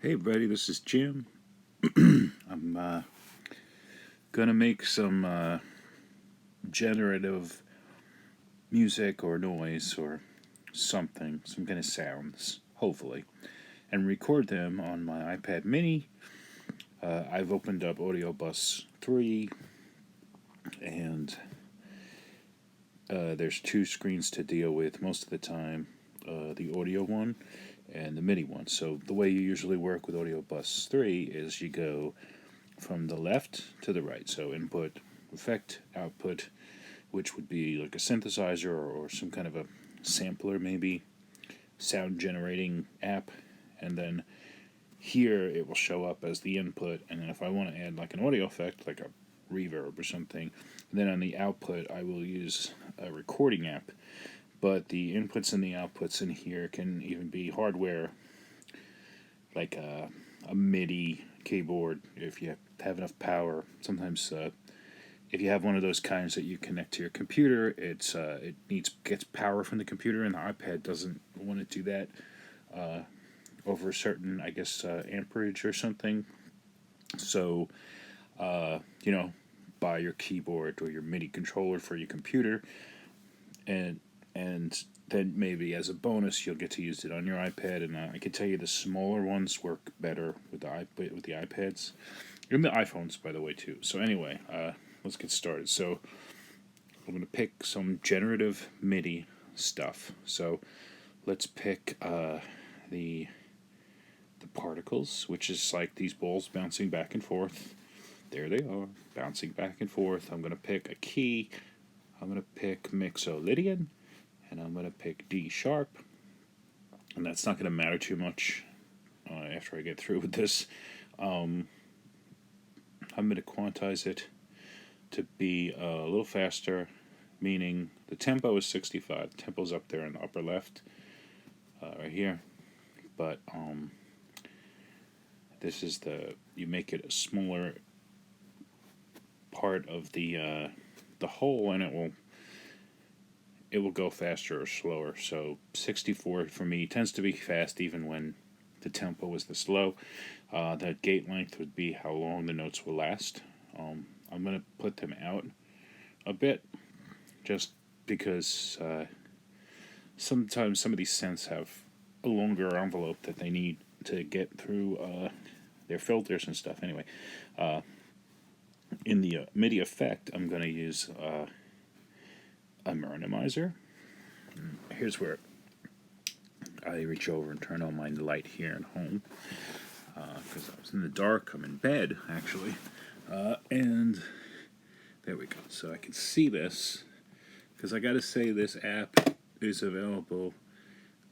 Hey everybody, this is Jim. I'm gonna make some generative music or noise or something, some kind of sounds, hopefully, and record them on my iPad mini. I've opened up Audiobus 3, and there's two screens to deal with most of the time, the audio one and the MIDI one. So the way you usually work with Audiobus 3 is you go from the left to the right. So input, effect, output, which would be like a synthesizer or some kind of a sampler, maybe sound generating app. And then here it will show up as the input. And then if I want to add like an audio effect, like a reverb or something, then on the output I will use a recording app. But the inputs and the outputs in here can even be hardware, like a MIDI keyboard if you have enough power. Sometimes if you have one of those kinds that you connect to your computer, it gets power from the computer, and the iPad doesn't want to do that over a certain, I guess, amperage or something. So, buy your keyboard or your MIDI controller for your computer, and then maybe as a bonus you'll get to use it on your iPad. And I can tell you the smaller ones work better with the iPads and the iPhones, by the way, too. So anyway, let's get started. So I'm going to pick some generative MIDI stuff. So let's pick the particles, which is like these balls bouncing back and forth. There they are, bouncing back and forth. I'm going to pick a key. I'm going to pick Mixolydian, and I'm going to pick D sharp. And that's not going to matter too much after I get through with this. I'm going to quantize it to be a little faster, meaning the tempo is 65. The tempo's up there in the upper left, right here. But this is you make it a smaller part of the whole, and it will go faster or slower. So 64 for me tends to be fast even when the tempo is this low. The gate length would be how long the notes will last. I'm going to put them out a bit just because sometimes some of these synths have a longer envelope that they need to get through their filters and stuff. Anyway, in the MIDI effect, I'm going to use a minimizer. Here's where I reach over and turn on my light here at home, because I was in the dark. I'm in bed, actually, and there we go. So I can see this, because I got to say this app is available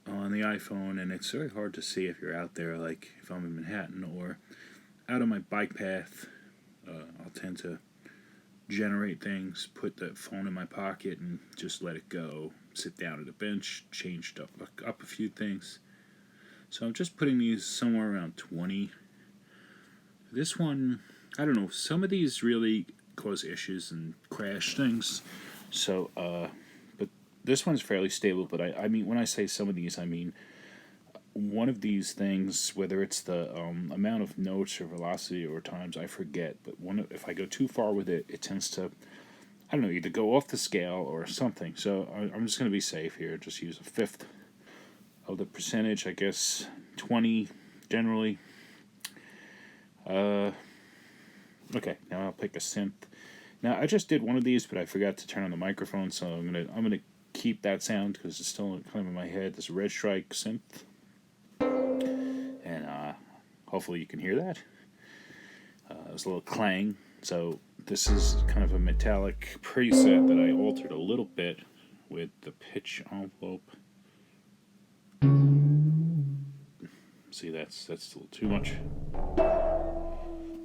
on the iPhone, and it's very hard to see if you're out there, like if I'm in Manhattan or out on my bike path. I'll tend to generate things, put the phone in my pocket, and just let it go. Sit down at a bench, change up a few things. So I'm just putting these somewhere around 20. This one, I don't know, some of these really cause issues and crash things. So, but this one's fairly stable. But I mean, when I say some of these, I mean one of these things, whether it's the amount of notes or velocity or times, I forget. But if I go too far with it, it tends to, I don't know, either go off the scale or something. So I'm just going to be safe here. Just use a fifth of the percentage, I guess, 20 generally. Okay, now I'll pick a synth. Now I just did one of these, but I forgot to turn on the microphone, so I'm gonna keep that sound because it's still kind of in my head. This Red Strike synth, and hopefully you can hear that. There's a little clang. So this is kind of a metallic preset that I altered a little bit with the pitch envelope. See, that's a little too much.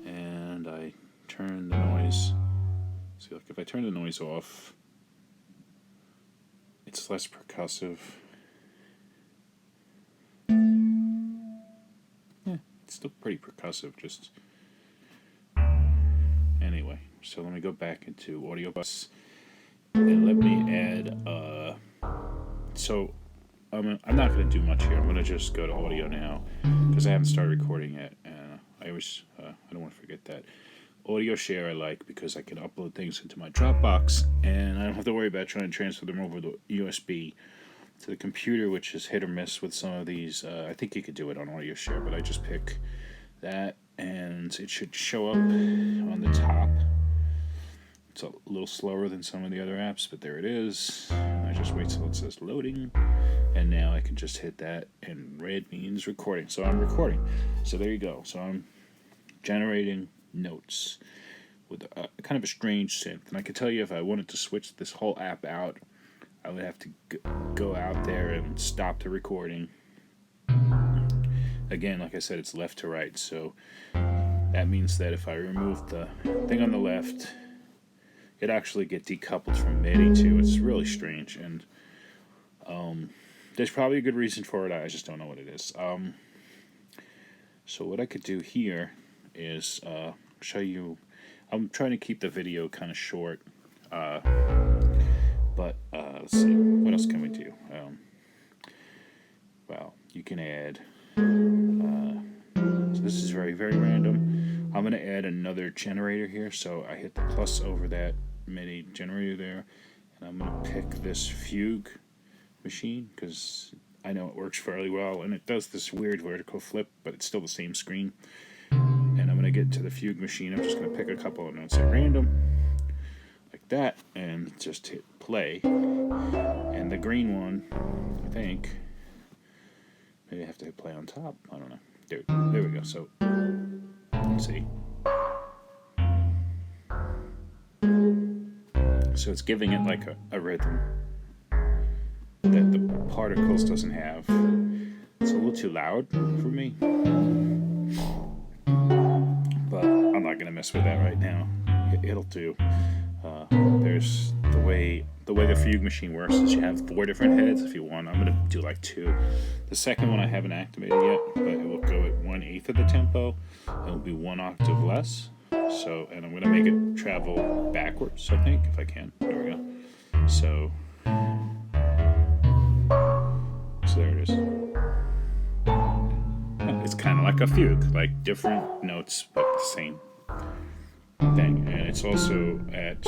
And I turn the noise. See, like if I turn the noise off, it's less percussive. Yeah, it's still pretty percussive, just... Anyway, so let me go back into Audiobus, and let me add, so I'm not going to do much here. I'm going to just go to audio now because I haven't started recording yet. I don't want to forget that. Audio share I like because I can upload things into my Dropbox and I don't have to worry about trying to transfer them over the USB to the computer, which is hit or miss with some of these. I think you could do it on audio share, but I just pick that and it should show up on the top. It's a little slower than some of the other apps, but there it is. I just wait till it says loading, and now I can just hit that, and red means recording. So I'm recording. So there you go. So I'm generating notes with kind of a strange synth. And I can tell you if I wanted to switch this whole app out, I would have to go out there and stop the recording. Again, like I said, it's left to right. So that means that if I remove the thing on the left, it actually get decoupled from MIDI too. It's really strange, and there's probably a good reason for it. I just don't know what it is. So what I could do here is show you. I'm trying to keep the video kind of short, but let's see. What else can we do? Well, you can add. So this is very, very random. I'm going to add another generator here, so I hit the plus over that MIDI generator there, and I'm going to pick this fugue machine because I know it works fairly well, and it does this weird vertical flip, but it's still the same screen. And I'm going to get to the fugue machine. I'm just going to pick a couple of notes at random, like that, and just hit play. And the green one, I think, maybe I have to hit play on top. I don't know. There we go. So, let's see. So it's giving it like a rhythm that the particles doesn't have. It's a little too loud for me, but I'm not going to mess with that right now. It'll do. There's the way the fugue machine works is you have 4 different heads if you want. I'm going to do like 2. The second one I haven't activated yet, but it will go at 1/8 of the tempo. It will be 1 octave less. So, and I'm going to make it travel backwards, I think, if I can. There we go. So there it is. It's kind of like a fugue, like different notes, but the same thing. And it's also at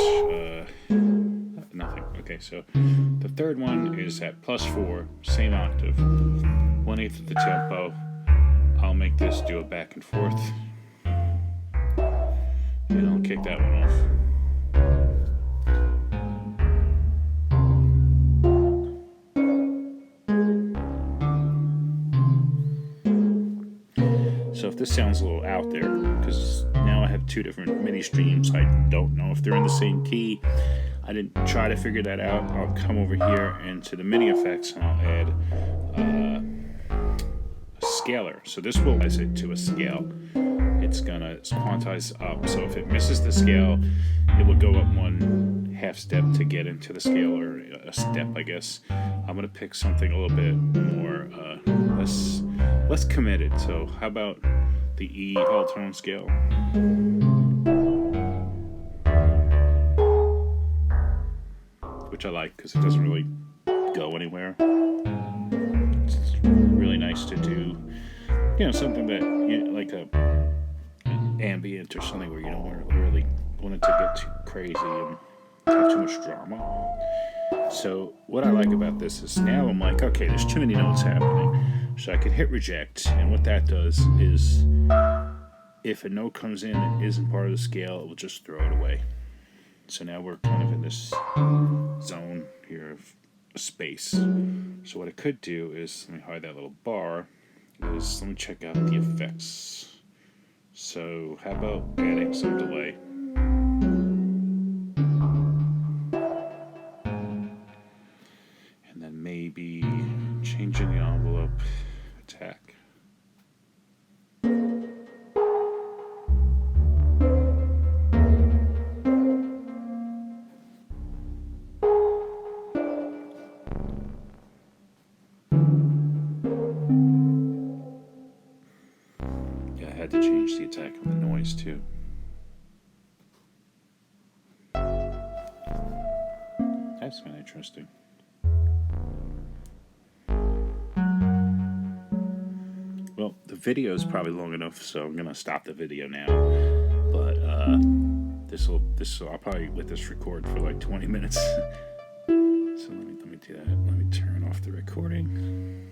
nothing. Okay, so the third one is at +4, same octave, 1/8 of the tempo. I'll make this do a back and forth. And I'll kick that one off. So if this sounds a little out there, because now I have 2 different MIDI streams, I don't know if they're in the same key. I didn't try to figure that out. I'll come over here into the MIDI effects and I'll add a scaler. So this will raise it to a scale. It's gonna quantize up. So if it misses the scale, it will go up 1/2 step to get into the scale, or a step, I guess. I'm gonna pick something a little bit more less committed. So how about the E all-tone scale? Which I like because it doesn't really go anywhere. It's really nice to do, something that like an ambient or something where you don't really want it to get too crazy and have too much drama. So what I like about this is now I'm like, okay, there's too many notes happening, so I can hit reject, and what that does is if a note comes in that isn't part of the scale, it will just throw it away. So now we're kind of in this zone here of space. So what I could do is, let me hide that little bar, is let me check out the effects. So how about adding some delay? And then maybe changing the envelope attack. Yeah, I had to change the attack of the noise too. That's kind of interesting. Well, the video is probably long enough, so I'm gonna stop the video now. But I'll probably let this record for like 20 minutes. So let me do that. Let me turn off the recording.